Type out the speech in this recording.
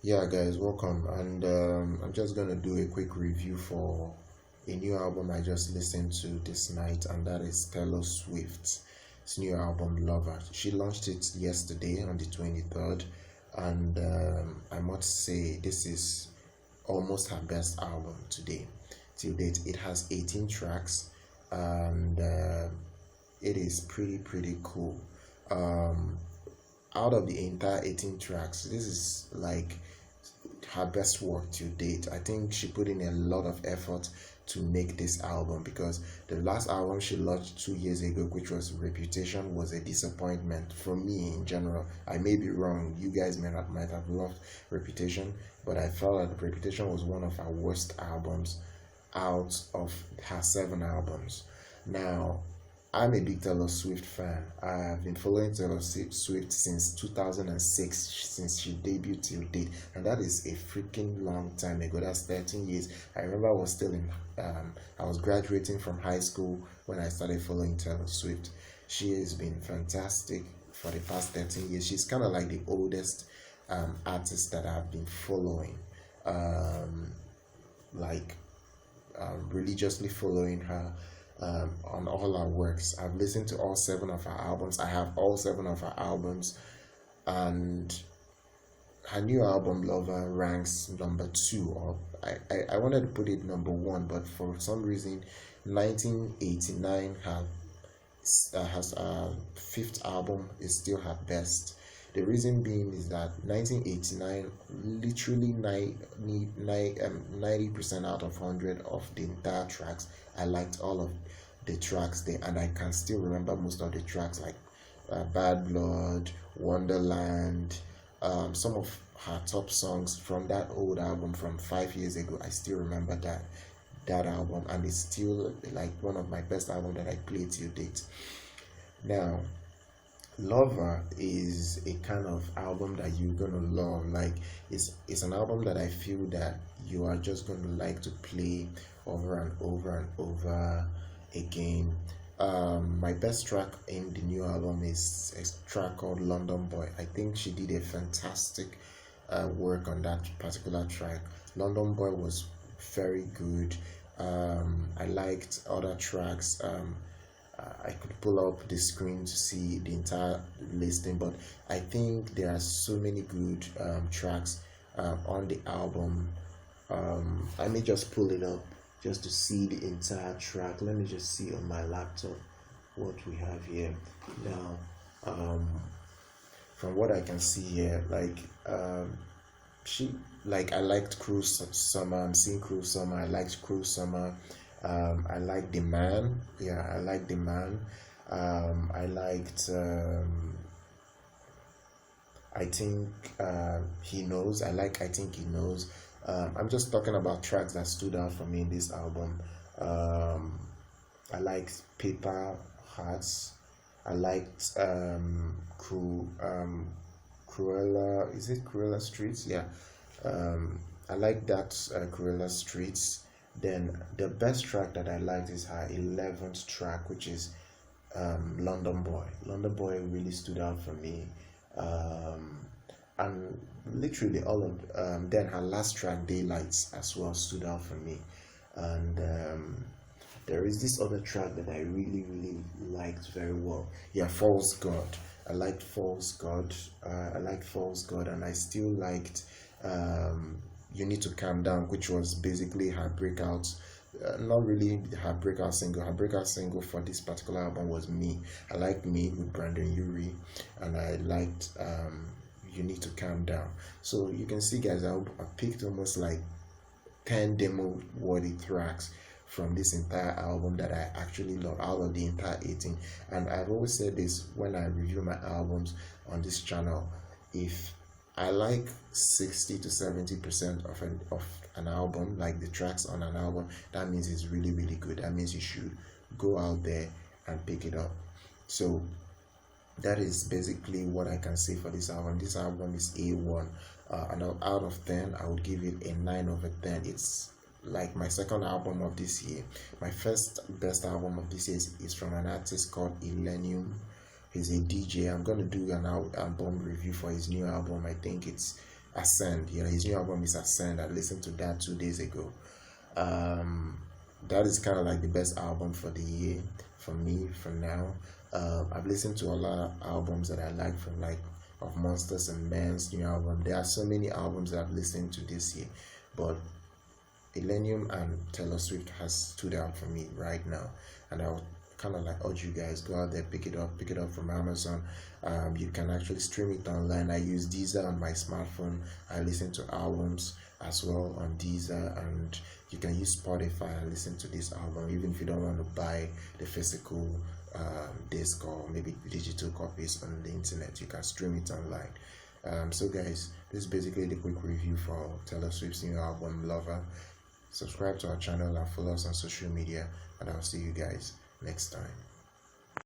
Yeah, guys, welcome. And I'm just gonna do a quick review for a new album I just listened to this night, and that is Taylor Swift's new album, Lover. She launched it yesterday on the 23rd, and I must say this is almost her best album today. Till date, it has 18 tracks, and it is pretty cool. Um, Out of the entire 18 tracks, this is like her best work to date. I think she put in a lot of effort to make this album, because the last album she launched 2 years ago, which was Reputation, was a disappointment for me in general. I may be wrong, you guys might have loved Reputation, but I felt that Reputation was one of her worst albums out of her 7 albums. Now, I'm a big Taylor Swift fan. I've been following Taylor Swift since 2006, since she debuted till date, and that is a freaking long time ago. That's 13 years. I remember I was still I was graduating from high school when I started following Taylor Swift. She has been fantastic for the past 13 years. She's kind of like the oldest artist that I've been following, like religiously following her. On all her works. I've listened to all 7 of her albums. I have all 7 of her albums, and her new album Lover ranks number 2, or I wanted to put it number 1, but for some reason 1989 has fifth album is still her best. The reason being is that 1989, literally 90% out of 100 of the entire tracks, I liked all of the tracks there, and I can still remember most of the tracks, like Bad Blood, Wonderland, some of her top songs from that old album from 5 years ago. I still remember that album, and it's still like one of my best albums that I played till date. Now, Lover is a kind of album that you're gonna love. Like, it's an album that I feel that you are just gonna like to play over and over and over again. My best track in the new album is a track called London Boy. I think she did a fantastic work on that particular track. London Boy was very good. I liked other tracks. I could pull up the screen to see the entire listing, but I think there are so many good tracks on the album. I may just pull it up just to see the entire track. Let me just see on my laptop what we have here. Now, from what I can see here, like I liked Cruel Summer. I'm seeing Cruel Summer. I liked Cruel Summer. I like The Man. Yeah, I like The Man. I liked I think He Knows. I think He Knows. I'm just talking about tracks that stood out for me in this album. I liked Paper Hearts. I liked Cruella. Is it Cruella Streets? Yeah. I like that Cruella Streets. Then the best track that I liked is her 11th track, which is London Boy. London Boy really stood out for me. And literally all of then her last track, Daylights, as well stood out for me. And there is this other track that I really liked very well. Yeah, False God. I liked False God. And I still liked You Need to Calm Down, which was basically her breakout. Not really her breakout single. Her breakout single for this particular album was Me. I liked Me with Brendon, Urie, and I liked You Need to Calm Down. So you can see, guys, I picked almost like 10 demo worthy tracks from this entire album that I actually love out of the entire 18. And I've always said this when I review my albums on this channel: if I like 60 to 70% of an album, like the tracks on an album, that means it's really good. That means you should go out there and pick it up. So that is basically what I can say for this album. This album is A1, and out of 10 I would give it a 9 over 10. It's like my second album of this year. My first best album of this year is from an artist called Illenium. He's a DJ. I'm gonna do an album review for his new album. I Ascend. His new album is Ascend. I listened to that 2 days ago. That is kind of like the best album for the year for me for now. I've listened to a lot of albums that I like from of Monsters and Men's new album. There are so many albums that I've listened to this year, but Illenium and Taylor Swift has stood out for me right now, and I'll kind of urge you guys, go out there, pick it up from Amazon. You can actually stream it online. I use Deezer on my smartphone. I listen to albums as well on Deezer, and you can use Spotify and listen to this album even if you don't want to buy the physical disc or maybe digital copies on the internet. You can stream it online. So guys, this is basically the quick review for Taylor Swift's new album Lover. Subscribe to our channel and follow us on social media, and I'll see you guys next time.